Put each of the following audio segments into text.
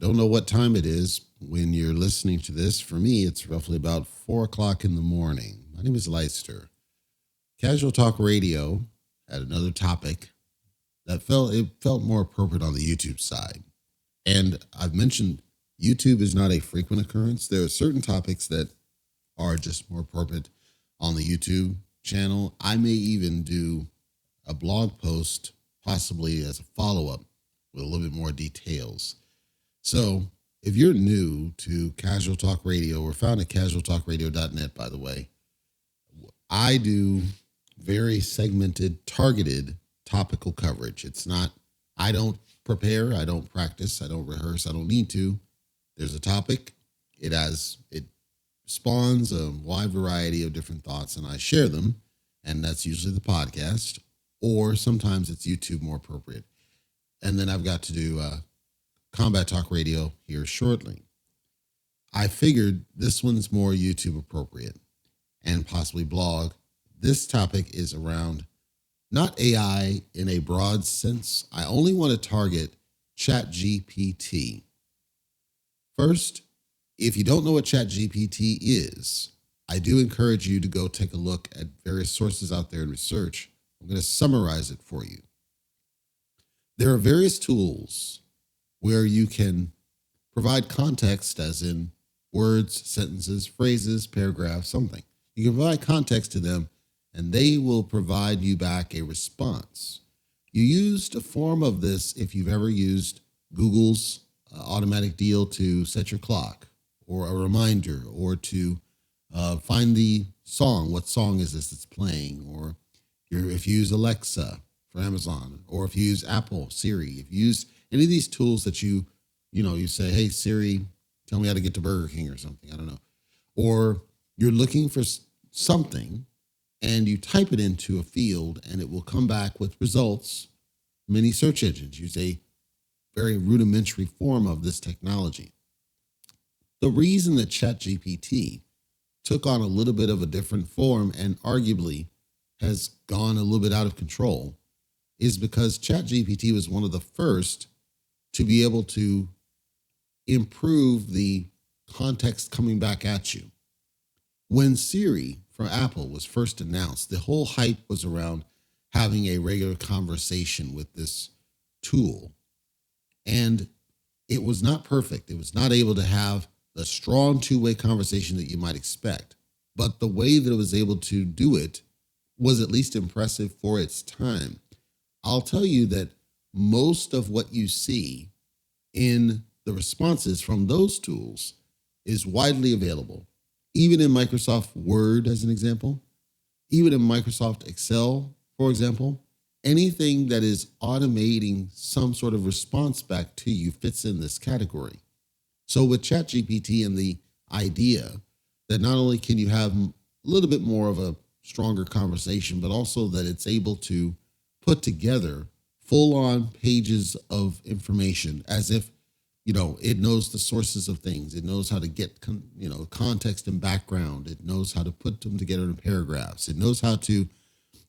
Don't know what time it is when you're listening to this. For me, it's roughly about 4 o'clock in the morning. My name is Leciester. Casual Talk Radio had another topic that felt more appropriate on the YouTube side. And I've mentioned YouTube is not a frequent occurrence. There are certain topics that are just more appropriate on the YouTube channel. I may even do a blog post, possibly as a follow-up with a little bit more details. So if you're new to Casual Talk Radio, we're found at casualtalkradio.net, by the way. I do very segmented, targeted topical coverage. I don't prepare, I don't practice, I don't rehearse, I don't need to. There's a topic, it spawns a wide variety of different thoughts, and I share them, and that's usually the podcast, or sometimes it's YouTube more appropriate. And then I've got to do Combat Talk Radio here shortly. I figured this one's more YouTube appropriate and possibly blog. This topic is around not AI in a broad sense. I only want to target ChatGPT. First, if you don't know what ChatGPT is, I do encourage you to go take a look at various sources out there and research. I'm going to summarize it for you. There are various tools where you can provide context, as in words, sentences, phrases, paragraphs, something. You can provide context to them, and they will provide you back a response. You used a form of this if you've ever used Google's automatic deal to set your clock, or a reminder, or to find the song. What song is this that's playing? Or if you use Alexa for Amazon, or if you use Apple, Siri, if you use any of these tools that you say, hey, Siri, tell me how to get to Burger King or something. I don't know. Or you're looking for something and you type it into a field and it will come back with results. Many search engines use a very rudimentary form of this technology. The reason that ChatGPT took on a little bit of a different form and arguably has gone a little bit out of control is because ChatGPT was one of the first to be able to improve the context coming back at you. When Siri from Apple was first announced, the whole hype was around having a regular conversation with this tool. And it was not perfect. It was not able to have the strong two-way conversation that you might expect. But the way that it was able to do it was at least impressive for its time. I'll tell you that most of what you see in the responses from those tools is widely available. Even in Microsoft Word, as an example, even in Microsoft Excel, for example, anything that is automating some sort of response back to you fits in this category. So with ChatGPT and the idea that not only can you have a little bit more of a stronger conversation, but also that it's able to put together full-on pages of information as if, it knows the sources of things. It knows how to get, context and background. It knows how to put them together in paragraphs. It knows how to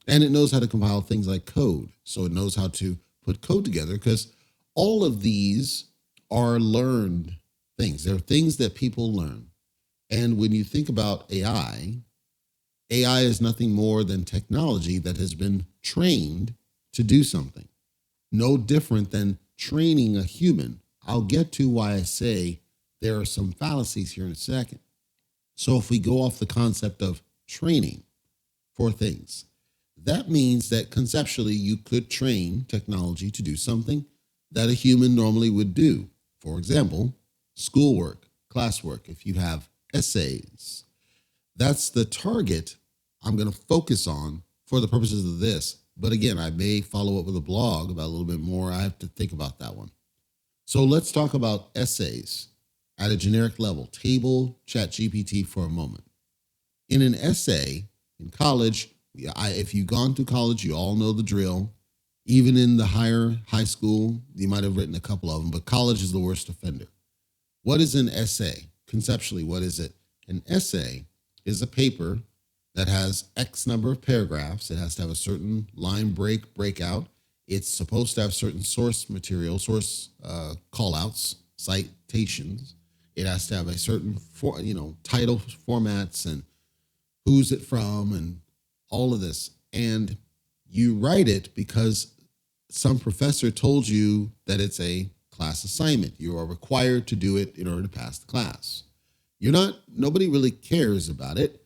compile things like code. So it knows how to put code together, because all of these are learned things. They're things that people learn. And when you think about AI is nothing more than technology that has been trained to do something. No different than training a human. I'll get to why I say there are some fallacies here in a second. So if we go off the concept of training for things, that means that conceptually you could train technology to do something that a human normally would do. For example, schoolwork, classwork, if you have essays. That's the target I'm going to focus on for the purposes of this. But again, I may follow up with a blog about a little bit more. I have to think about that one. So let's talk about essays at a generic level. Table ChatGPT for a moment. In an essay in college, if you've gone through college, you all know the drill. Even in the high school, you might have written a couple of them, but college is the worst offender. What is an essay? Conceptually, what is it? An essay is a paper that has X number of paragraphs. It has to have a certain line breakout. It's supposed to have certain source material, call outs, citations. It has to have a certain title formats and who's it from and all of this. And you write it because some professor told you that it's a class assignment. You are required to do it in order to pass the class. Nobody really cares about it.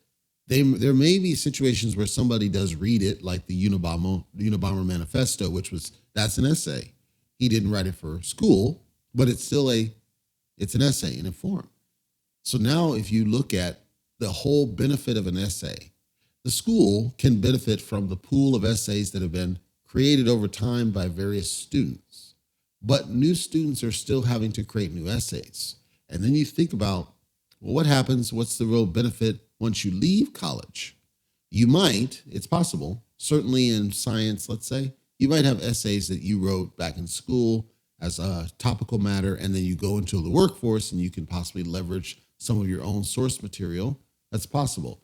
There may be situations where somebody does read it, like the Unabomber Manifesto, that's an essay. He didn't write it for school, but it's an essay in a form. So now if you look at the whole benefit of an essay, the school can benefit from the pool of essays that have been created over time by various students. But new students are still having to create new essays. And then you think about, well, what happens? What's the real benefit once you leave college? It's possible, certainly in science, let's say, you might have essays that you wrote back in school as a topical matter, and then you go into the workforce and you can possibly leverage some of your own source material. That's possible.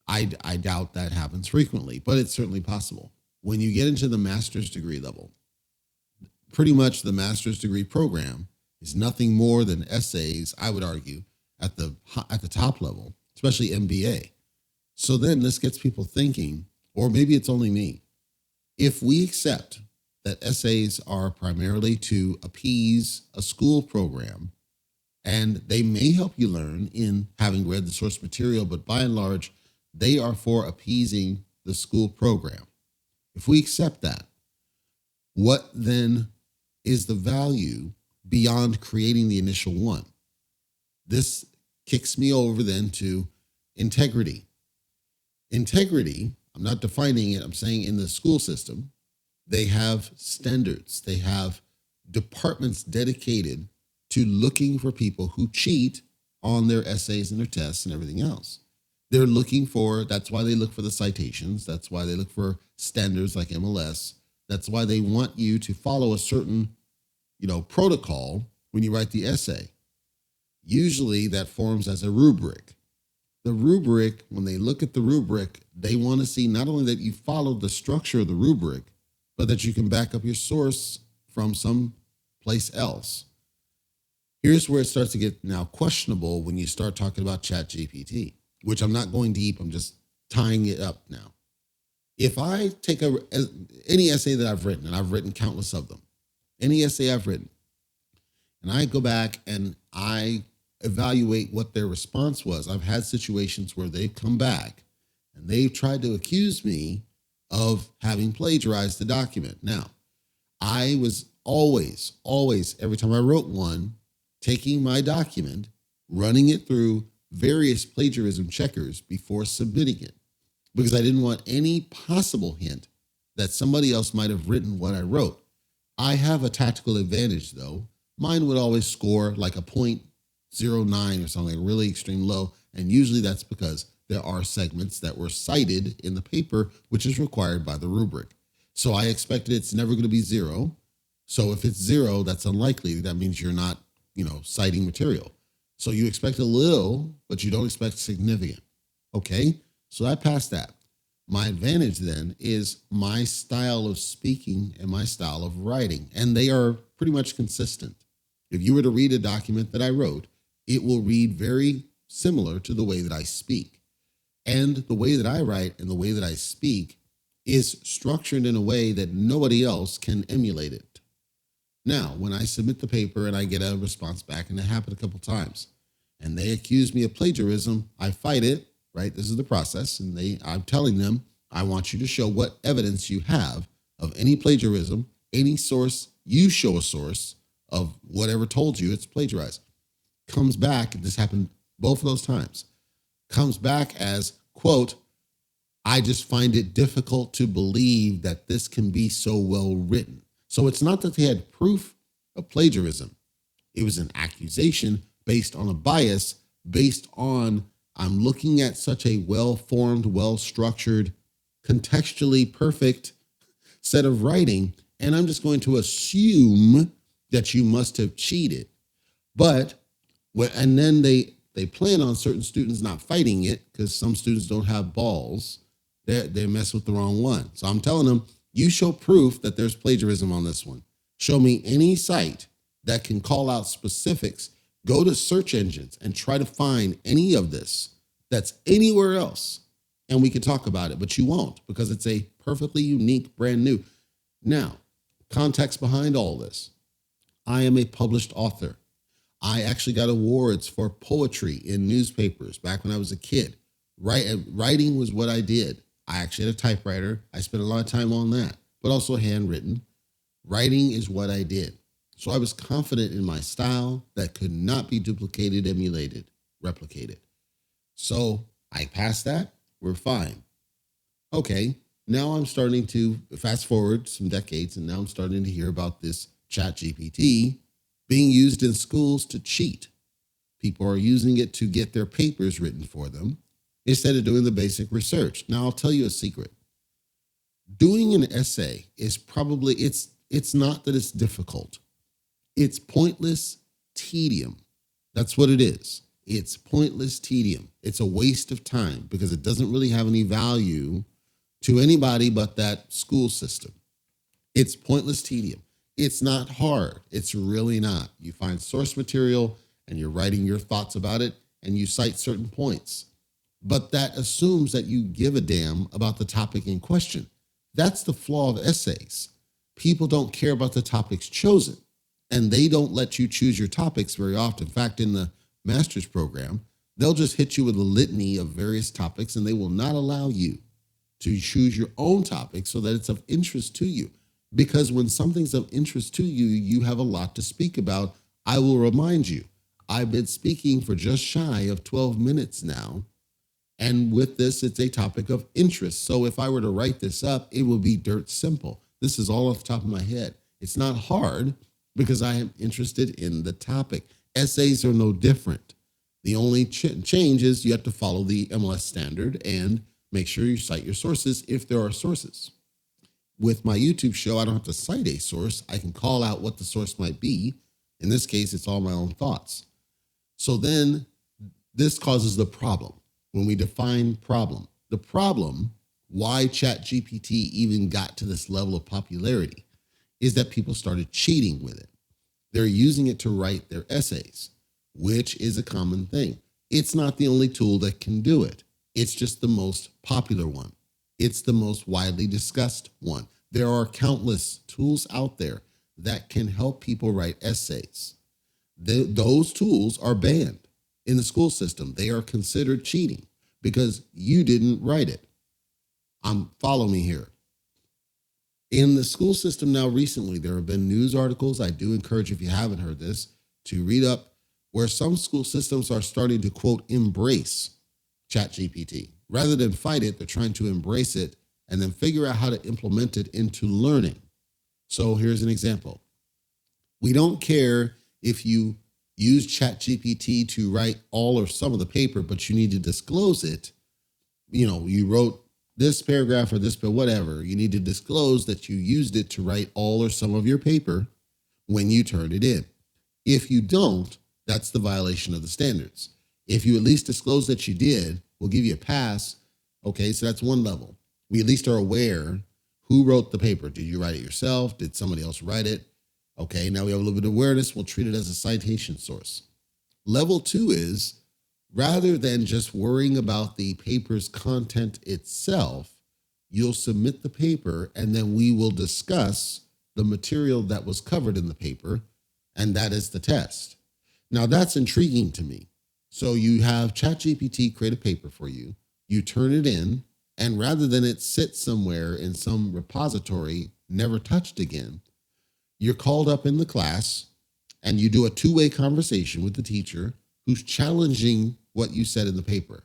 I doubt that happens frequently, but it's certainly possible. When you get into the master's degree level, pretty much the master's degree program is nothing more than essays, I would argue, at the top level, especially MBA. So then this gets people thinking, or maybe it's only me, if we accept that essays are primarily to appease a school program, and they may help you learn in having read the source material, but by and large, they are for appeasing the school program. If we accept that, what then is the value beyond creating the initial one? This kicks me over then to integrity. Integrity, I'm not defining it, I'm saying in the school system, they have standards. They have departments dedicated to looking for people who cheat on their essays and their tests and everything else. That's why they look for the citations. That's why they look for standards like MLS. That's why they want you to follow a certain, protocol when you write the essay. Usually that forms as a rubric. The rubric, when they look at the rubric, they want to see not only that you followed the structure of the rubric, but that you can back up your source from some place else. Here's where it starts to get now questionable when you start talking about ChatGPT, which I'm not going deep. I'm just tying it up now. If I take any essay that I've written, and I've written countless of them, any essay I've written, and I go back and I evaluate what their response was, I've had situations where they've come back and they've tried to accuse me of having plagiarized the document. Now, I was always, every time I wrote one, taking my document, running it through various plagiarism checkers before submitting it, because I didn't want any possible hint that somebody else might have written what I wrote. I have a tactical advantage, though. Mine would always score like a 0.09 or something, really extreme low, and usually that's because there are segments that were cited in the paper, which is required by the rubric. So I expected it's never going to be 0. So if it's 0, that's unlikely. That means you're not, citing material. So you expect a little, but you don't expect significant. Okay, so I passed that. My advantage then is my style of speaking and my style of writing, and they are pretty much consistent. If you were to read a document that I wrote, it will read very similar to the way that I speak. And the way that I write and the way that I speak is structured in a way that nobody else can emulate it. Now, when I submit the paper and I get a response back, and it happened a couple times, and they accuse me of plagiarism, I fight it, right? This is the process. And I'm telling them, I want you to show what evidence you have of any plagiarism, any source. You show a source of whatever told you it's plagiarized. Comes back, this happened both of those times, comes back as, quote, I just find it difficult to believe that this can be so well written. So it's not that they had proof of plagiarism. It was an accusation based on a bias, based on I'm looking at such a well-formed, well-structured, contextually perfect set of writing, and I'm just going to assume that you must have cheated. And then they plan on certain students not fighting it because some students don't have balls. They mess with the wrong one. So I'm telling them, you show proof that there's plagiarism on this one. Show me any site that can call out specifics, go to search engines and try to find any of this that's anywhere else. And we can talk about it, but you won't because it's a perfectly unique, brand new. Now, context behind all this. I am a published author. I actually got awards for poetry in newspapers back when I was a kid. Writing was what I did. I actually had a typewriter. I spent a lot of time on that, but also handwritten. Writing is what I did. So I was confident in my style that could not be duplicated, emulated, replicated. So I passed that. We're fine. Okay, now I'm starting to fast forward some decades, and now I'm starting to hear about this ChatGPT being used in schools to cheat. People are using it to get their papers written for them instead of doing the basic research. Now, I'll tell you a secret. Doing an essay is probably, it's not that it's difficult. It's pointless tedium. That's what it is. It's pointless tedium. It's a waste of time because it doesn't really have any value to anybody but that school system. It's pointless tedium. It's not hard. It's really not. You find source material and you're writing your thoughts about it and you cite certain points. But that assumes that you give a damn about the topic in question. That's the flaw of essays. People don't care about the topics chosen, and they don't let you choose your topics very often. In fact, in the master's program, they'll just hit you with a litany of various topics, and they will not allow you to choose your own topic so that it's of interest to you. Because when something's of interest to you, you have a lot to speak about. I will remind you, I've been speaking for just shy of 12 minutes now. And with this, it's a topic of interest. So if I were to write this up, it will be dirt simple. This is all off the top of my head. It's not hard because I am interested in the topic. Essays are no different. The only change is you have to follow the MLS standard and make sure you cite your sources if there are sources. With my YouTube show, I don't have to cite a source. I can call out what the source might be. In this case, it's all my own thoughts. So then this causes the problem. When we define problem, the problem, why ChatGPT even got to this level of popularity, is that people started cheating with it. They're using it to write their essays, which is a common thing. It's not the only tool that can do it. It's just the most popular one. It's the most widely discussed one. There are countless tools out there that can help people write essays. Those tools are banned in the school system. They are considered cheating because you didn't write it. Follow me here. In the school system now recently, there have been news articles. I do encourage, if you haven't heard this, to read up where some school systems are starting to, quote, embrace ChatGPT. Rather than fight it, they're trying to embrace it and then figure out how to implement it into learning. So here's an example. We don't care if you use ChatGPT to write all or some of the paper, but you need to disclose it. You know, you wrote this paragraph or this, but whatever. You need to disclose that you used it to write all or some of your paper when you turn it in. If you don't, that's the violation of the standards. If you at least disclose that you did, we'll give you a pass. Okay, so that's one level. We at least are aware who wrote the paper. Did you write it yourself? Did somebody else write it? Okay, now we have a little bit of awareness. We'll treat it as a citation source. Level 2 is, rather than just worrying about the paper's content itself, you'll submit the paper and then we will discuss the material that was covered in the paper, and that is the test. Now that's intriguing to me. So you have ChatGPT create a paper for you, you turn it in, and rather than it sit somewhere in some repository, never touched again, you're called up in the class and you do a two-way conversation with the teacher who's challenging what you said in the paper.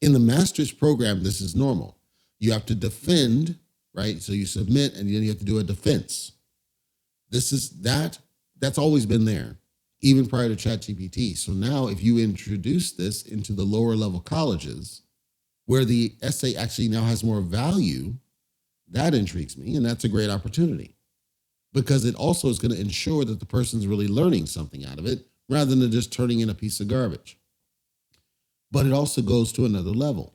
In the master's program, this is normal. You have to defend, right? So you submit and then you have to do a defense. That's always been there, even prior to ChatGPT. So now if you introduce this into the lower level colleges, where the essay actually now has more value, that intrigues me, and that's a great opportunity. Because it also is going to ensure that the person's really learning something out of it rather than just turning in a piece of garbage. But it also goes to another level.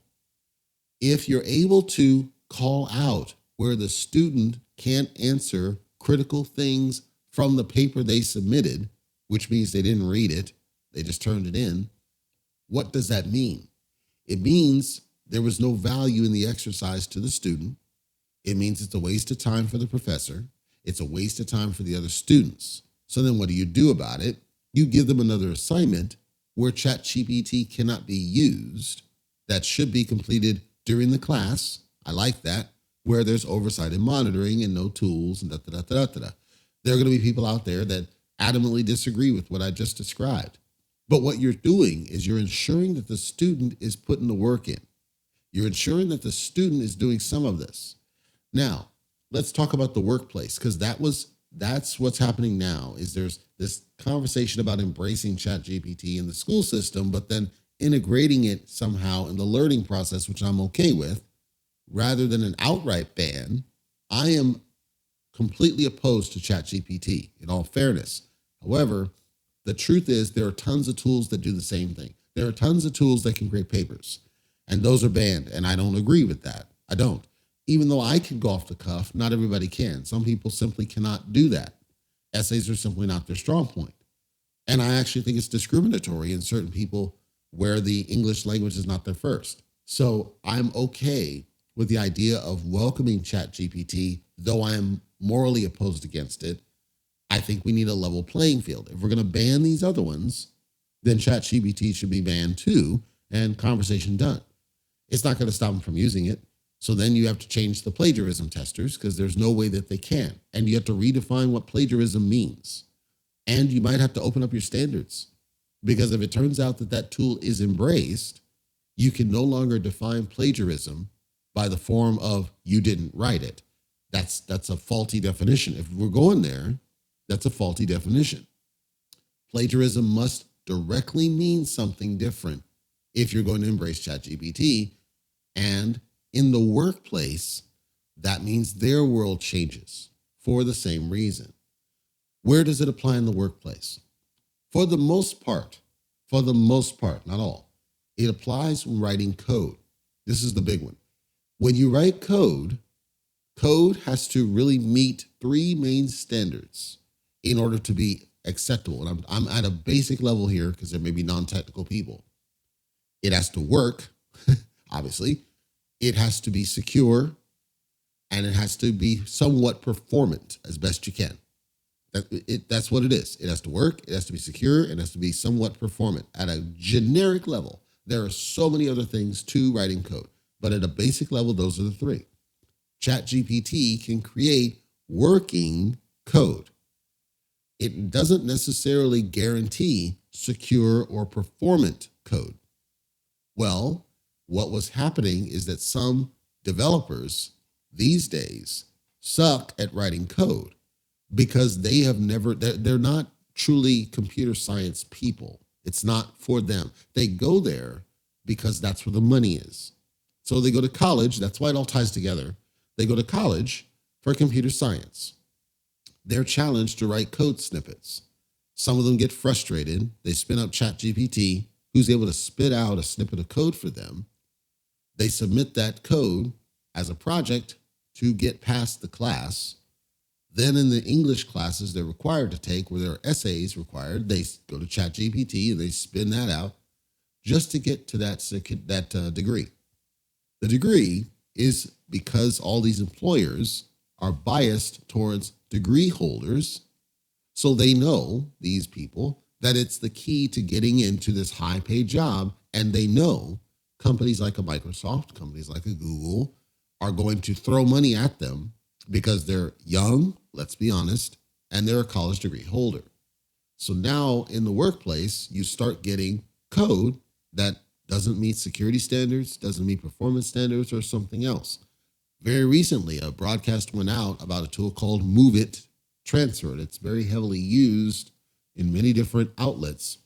If you're able to call out where the student can't answer critical things from the paper they submitted, which means they didn't read it, they just turned it in. What does that mean? It means there was no value in the exercise to the student. It means it's a waste of time for the professor. It's a waste of time for the other students. So then what do you do about it? You give them another assignment where ChatGPT cannot be used that should be completed during the class. I like that, where there's oversight and monitoring and no tools and da-da-da-da-da-da. There are going to be people out there that adamantly disagree with what I just described. But what you're doing is you're ensuring that the student is putting the work in. You're ensuring that the student is doing some of this. Now, let's talk about the workplace, because that's what's happening now. Is there's this conversation about embracing ChatGPT in the school system, but then integrating it somehow in the learning process, which I'm okay with, rather than an outright ban. I am completely opposed to ChatGPT, in all fairness. However, the truth is there are tons of tools that do the same thing. There are tons of tools that can create papers, and those are banned, and I don't agree with that. I don't. Even though I can go off the cuff, not everybody can. Some people simply cannot do that. Essays are simply not their strong point. And I actually think it's discriminatory in certain people where the English language is not their first. So I'm okay with the idea of welcoming ChatGPT, though I am morally opposed against it. I think we need a level playing field. If we're going to ban these other ones, then ChatGPT should be banned too, and conversation done. It's not going to stop them from using it. So then you have to change the plagiarism testers, because there's no way that they can. And you have to redefine what plagiarism means. And you might have to open up your standards, because if it turns out that that tool is embraced, you can no longer define plagiarism by the form of you didn't write it. That's a faulty definition. If we're going there, that's a faulty definition. Plagiarism must directly mean something different if you're going to embrace ChatGPT. And in the workplace, that means their world changes for the same reason. Where does it apply in the workplace? For the most part, not all, it applies when writing code. This is the big one. When you write code, code has to really meet three main standards in order to be acceptable. And I'm at a basic level here because there may be non-technical people. It has to work, obviously. It has to be secure, and it has to be somewhat performant as best you can. That's what it is. It has to work, it has to be secure, it has to be somewhat performant. At a generic level, there are so many other things to writing code, but at a basic level, those are the three. ChatGPT can create working code. It doesn't necessarily guarantee secure or performant code. Well, what was happening is that some developers these days suck at writing code because they're not truly computer science people. It's not for them. They go there because that's where the money is. So they go to college. That's why it all ties together. They go to college for computer science. They're challenged to write code snippets. Some of them get frustrated. They spin up ChatGPT, who's able to spit out a snippet of code for them. They submit that code as a project to get past the class. Then in the English classes they're required to take, where there are essays required, they go to ChatGPT and they spin that out just to get to that degree. The degree is because all these employers are biased towards degree holders, so they know, these people, that it's the key to getting into this high-paid job, and they know companies like a Microsoft, companies like a Google, are going to throw money at them because they're young, let's be honest, and they're a college degree holder. So now in the workplace, you start getting code that doesn't meet security standards, doesn't meet performance standards, or something else. Very recently, a broadcast went out about a tool called Move It Transfer. It's very heavily used in many different outlets.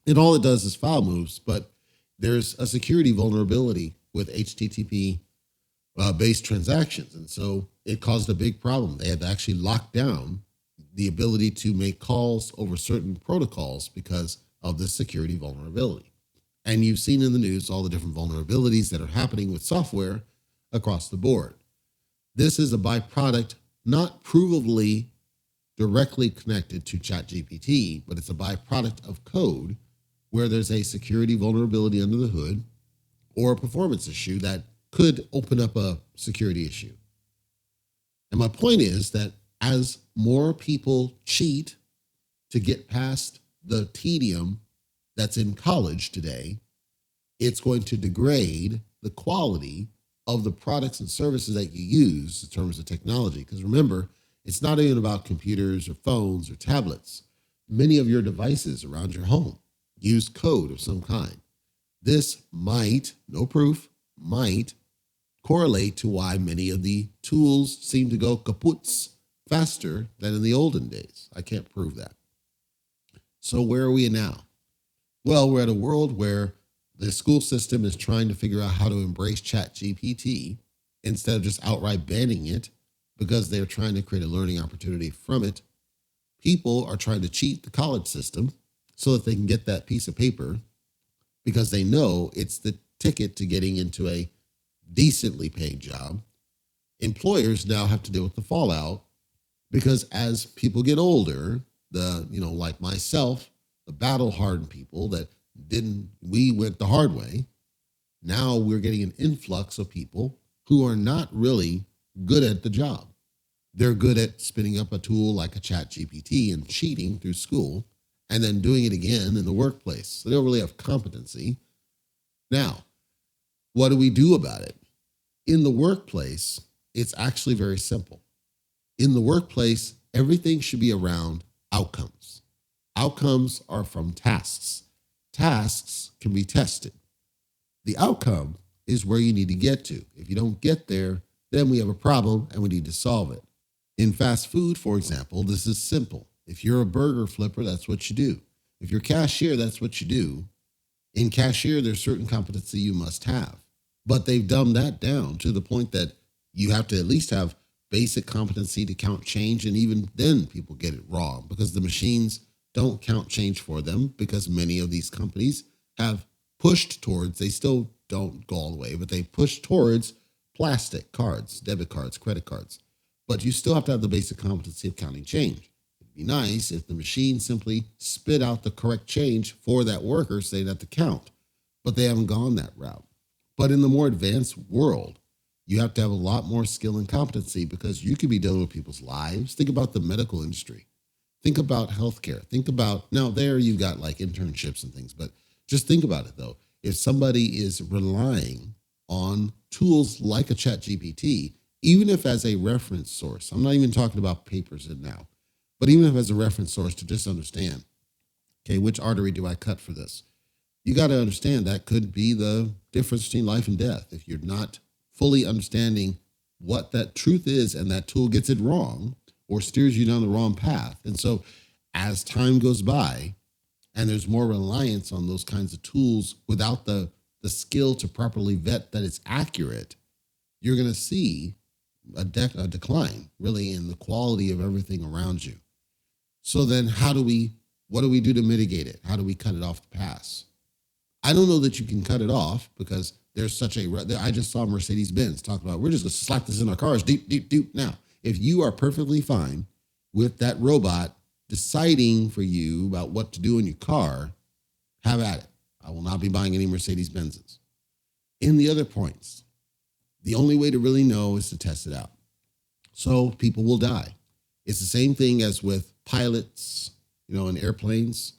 And all it does is file moves, but there's a security vulnerability with HTTP based transactions. And so it caused a big problem. They had to actually lock down the ability to make calls over certain protocols because of this security vulnerability. And you've seen in the news all the different vulnerabilities that are happening with software across the board. This is a byproduct, not provably directly connected to ChatGPT, but it's a byproduct of code where there's a security vulnerability under the hood or a performance issue that could open up a security issue. And my point is that as more people cheat to get past the tedium that's in college today, it's going to degrade the quality of the products and services that you use in terms of technology. Because remember, it's not even about computers or phones or tablets. Many of your devices around your home use code of some kind. This might, no proof, might correlate to why many of the tools seem to go kaputs faster than in the olden days. I can't prove that. So where are we now? Well, we're at a world where the school system is trying to figure out how to embrace ChatGPT instead of just outright banning it because they're trying to create a learning opportunity from it. People are trying to cheat the college system so that they can get that piece of paper because they know it's the ticket to getting into a decently paid job. Employers now have to deal with the fallout because as people get older, like myself, the battle-hardened people that we went the hard way. Now we're getting an influx of people who are not really good at the job. They're good at spinning up a tool like a ChatGPT and cheating through school and then doing it again in the workplace. So they don't really have competency. Now, what do we do about it? In the workplace, it's actually very simple. In the workplace, everything should be around outcomes. Outcomes are from tasks. Tasks can be tested. The outcome is where you need to get to. If you don't get there, then we have a problem and we need to solve it. In fast food, for example, this is simple. If you're a burger flipper, that's what you do. If you're a cashier, that's what you do. In cashier, there's certain competency you must have. But they've dumbed that down to the point that you have to at least have basic competency to count change. And even then people get it wrong because the machines don't count change for them because many of these companies have pushed towards, they still don't go all the way, but they push towards plastic cards, debit cards, credit cards. But you still have to have the basic competency of counting change. It'd be nice if the machine simply spit out the correct change for that worker so they'd have to count, but they haven't gone that route. But in the more advanced world, you have to have a lot more skill and competency because you could be dealing with people's lives. Think about the medical industry. Think about healthcare. Think about, now there you got like internships and things, but just think about it though. If somebody is relying on tools like a ChatGPT, even if as a reference source, I'm not even talking about papers in now, but even if as a reference source to just understand, okay, which artery do I cut for this? You got to understand that could be the difference between life and death. If you're not fully understanding what that truth is and that tool gets it wrong or steers you down the wrong path. And so as time goes by and there's more reliance on those kinds of tools without the skill to properly vet that it's accurate, you're going to see a decline really in the quality of everything around you. So then what do we do to mitigate it? How do we cut it off the pass? I don't know that you can cut it off because there's I just saw Mercedes-Benz talk about, we're just going to slap this in our cars, deep, deep, deep. Now, if you are perfectly fine with that robot deciding for you about what to do in your car, have at it. I will not be buying any Mercedes-Benzes. In the other points, the only way to really know is to test it out. So people will die. It's the same thing as with pilots, in airplanes.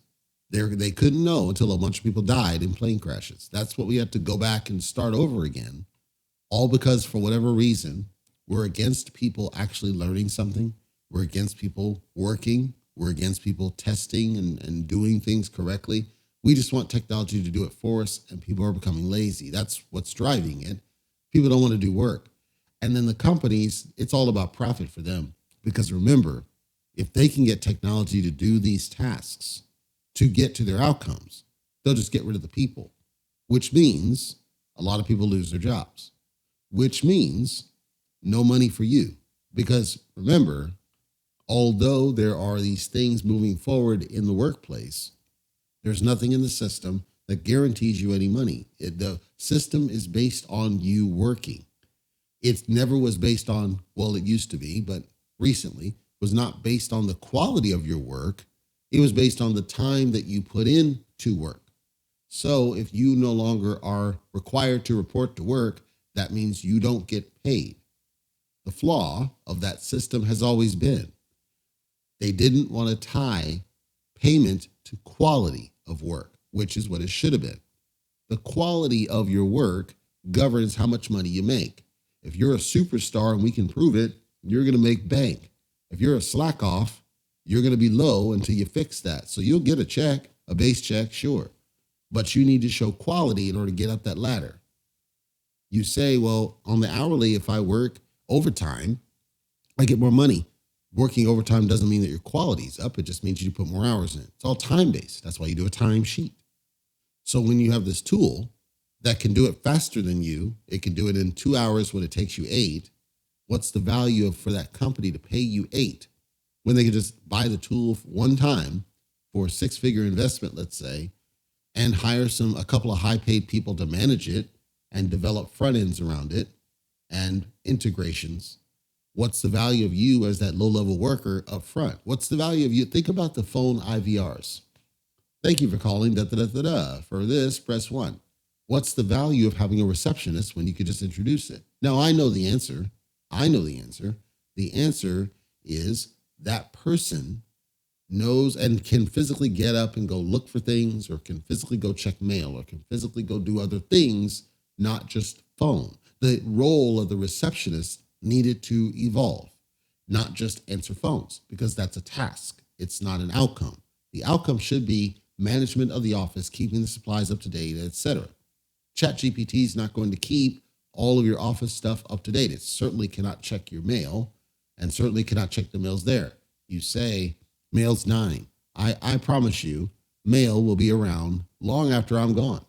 They couldn't know until a bunch of people died in plane crashes. That's what we have to go back and start over again, all because for whatever reason, we're against people actually learning something. We're against people working. We're against people testing and doing things correctly. We just want technology to do it for us, and people are becoming lazy. That's what's driving it. People don't want to do work. And then the companies, it's all about profit for them. Because remember, if they can get technology to do these tasks, to get to their outcomes, they'll just get rid of the people, which means a lot of people lose their jobs, which means no money for you. Because remember, although there are these things moving forward in the workplace, there's nothing in the system that guarantees you any money. The system is based on you working. It never was based on, well, it used to be, but recently, was not based on the quality of your work. It was based on the time that you put in to work. So if you no longer are required to report to work, that means you don't get paid. The flaw of that system has always been they didn't want to tie payment to quality of work, which is what it should have been. The quality of your work governs how much money you make. If you're a superstar and we can prove it, you're going to make bank. If you're a slack off, you're going to be low until you fix that. So you'll get a check, a base check, sure. But you need to show quality in order to get up that ladder. You say, well, on the hourly, if I work overtime, I get more money. Working overtime doesn't mean that your quality is up. It just means you put more hours in. It's all time-based. That's why you do a time sheet. So when you have this tool that can do it faster than you, it can do it in 2 hours when it takes you 8. What's the value for that company to pay you 8 when they can just buy the tool one time for a 6-figure investment, let's say, and hire a couple of high-paid people to manage it and develop front ends around it and integrations? What's the value of you as that low-level worker up front? What's the value of you? Think about the phone IVRs. Thank you for calling. For this, press 1. What's the value of having a receptionist when you could just introduce it? Now, I know the answer. The answer is that person knows and can physically get up and go look for things, or can physically go check mail, or can physically go do other things, not just phone. The role of the receptionist needed to evolve, not just answer phones, because that's a task. It's not an outcome. The outcome should be management of the office, keeping the supplies up to date, etc. ChatGPT is not going to keep all of your office stuff up to date. It certainly cannot check your mail, and certainly cannot check the mails there. You say, mail's 9. I promise you, mail will be around long after I'm gone,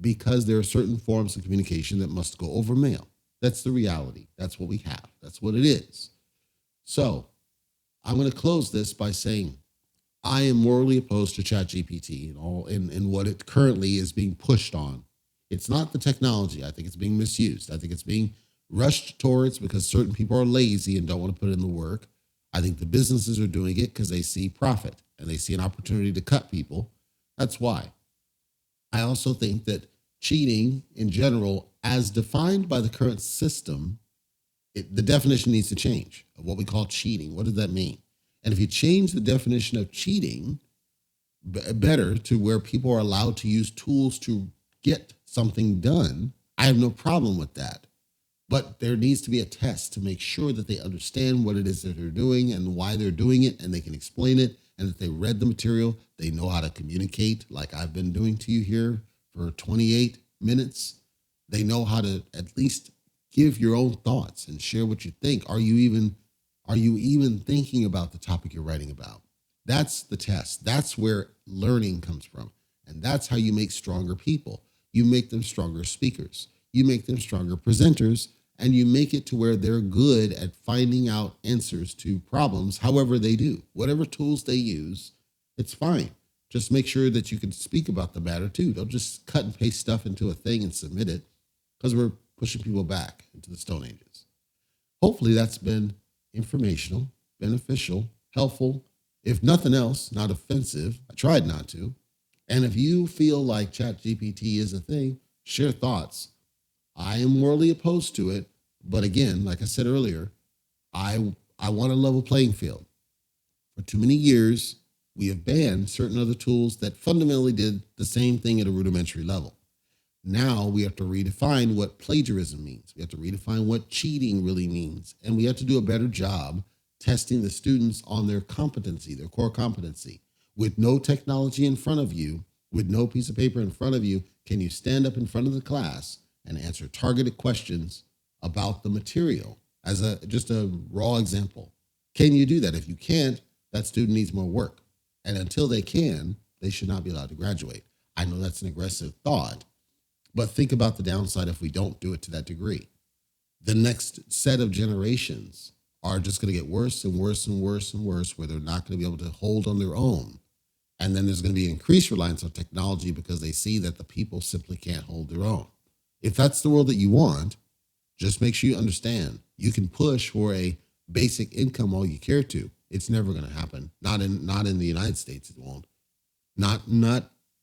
because there are certain forms of communication that must go over mail. That's the reality. That's what we have. That's what it is. So I'm going to close this by saying I am morally opposed to ChatGPT and what it currently is being pushed on. It's not the technology. I think it's being misused. I think it's being rushed towards because certain people are lazy and don't want to put in the work. I think the businesses are doing it because they see profit and they see an opportunity to cut people. That's why. I also think that cheating in general, as defined by the current system, the definition needs to change of what we call cheating. What does that mean? And if you change the definition of cheating better to where people are allowed to use tools to get something done, I have no problem with that. But there needs to be a test to make sure that they understand what it is that they're doing and why they're doing it, and they can explain it, and that they read the material, they know how to communicate like I've been doing to you here for 28 minutes. They know how to at least give your own thoughts and share what you think. Are you even thinking about the topic you're writing about? That's the test. That's where learning comes from. And that's how you make stronger people. You make them stronger speakers. You make them stronger presenters, and you make it to where they're good at finding out answers to problems, however they do. Whatever tools they use, it's fine. Just make sure that you can speak about the matter too. Don't just cut and paste stuff into a thing and submit it, because we're pushing people back into the Stone Ages. Hopefully that's been informational, beneficial, helpful, if nothing else, not offensive. I tried not to. And if you feel like ChatGPT is a thing, share thoughts. I am morally opposed to it, but again, like I said earlier, I want a level playing field. For too many years, we have banned certain other tools that fundamentally did the same thing at a rudimentary level. Now we have to redefine what plagiarism means. We have to redefine what cheating really means. And we have to do a better job testing the students on their competency, their core competency. With no technology in front of you, with no piece of paper in front of you, can you stand up in front of the class and answer targeted questions about the material as just a raw example? Can you do that? If you can't, that student needs more work. And until they can, they should not be allowed to graduate. I know that's an aggressive thought, but think about the downside if we don't do it to that degree. The next set of generations are just going to get worse and worse and worse and worse, where they're not going to be able to hold on their own. And then there's going to be increased reliance on technology because they see that the people simply can't hold their own. If that's the world that you want, just make sure you understand you can push for a basic income all you care to. It's never going to happen. Not in the United States. It won't. Not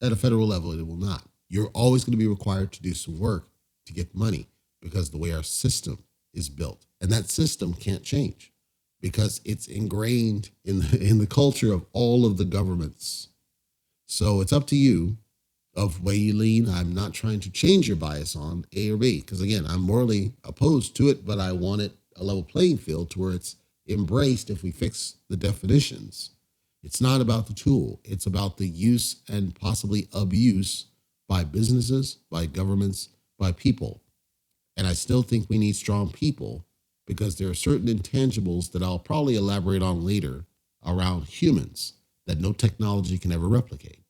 at a federal level. It will not. You're always going to be required to do some work to get money because the way our system is built, and that system can't change because it's ingrained in the culture of all of the governments. So it's up to you of way you lean. I'm not trying to change your bias on A or B because again, I'm morally opposed to it, but I want it a level playing field to where it's embraced if we fix the definitions. It's not about the tool, it's about the use and possibly abuse by businesses, by governments, by people. And I still think we need strong people because there are certain intangibles that I'll probably elaborate on later around humans that no technology can ever replicate.